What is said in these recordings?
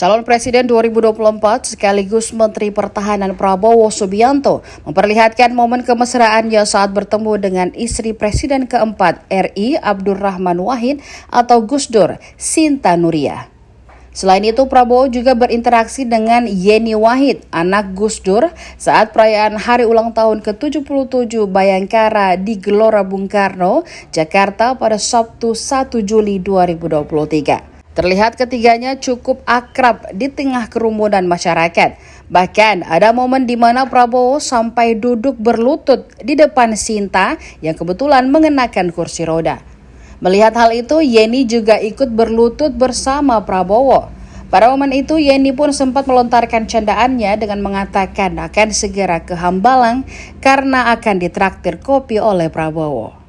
Calon Presiden 2024 sekaligus Menteri Pertahanan Prabowo Subianto memperlihatkan momen kemesraannya saat bertemu dengan istri Presiden keempat RI Abdurrahman Wahid atau Gus Dur, Sinta Nuria. Selain itu, Prabowo juga berinteraksi dengan Yeni Wahid, anak Gus Dur, saat perayaan hari ulang tahun ke-77 Bayangkara di Gelora Bung Karno, Jakarta pada Sabtu 1 Juli 2023. Terlihat ketiganya cukup akrab di tengah kerumunan masyarakat. Bahkan ada momen di mana Prabowo sampai duduk berlutut di depan Sinta yang kebetulan mengenakan kursi roda. Melihat hal itu, Yeni juga ikut berlutut bersama Prabowo. Pada momen itu, Yeni pun sempat melontarkan candaannya dengan mengatakan akan segera ke Hambalang karena akan ditraktir kopi oleh Prabowo.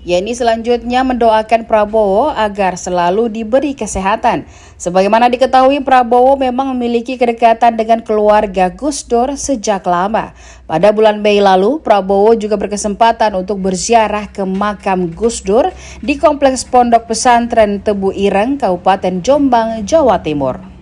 Yeni selanjutnya mendoakan Prabowo agar selalu diberi kesehatan. Sebagaimana diketahui, Prabowo memang memiliki kedekatan dengan keluarga Gus Dur sejak lama. Pada bulan Mei lalu, Prabowo juga berkesempatan untuk berziarah ke makam Gus Dur di Kompleks Pondok Pesantren Tebu Ireng, Kabupaten Jombang, Jawa Timur.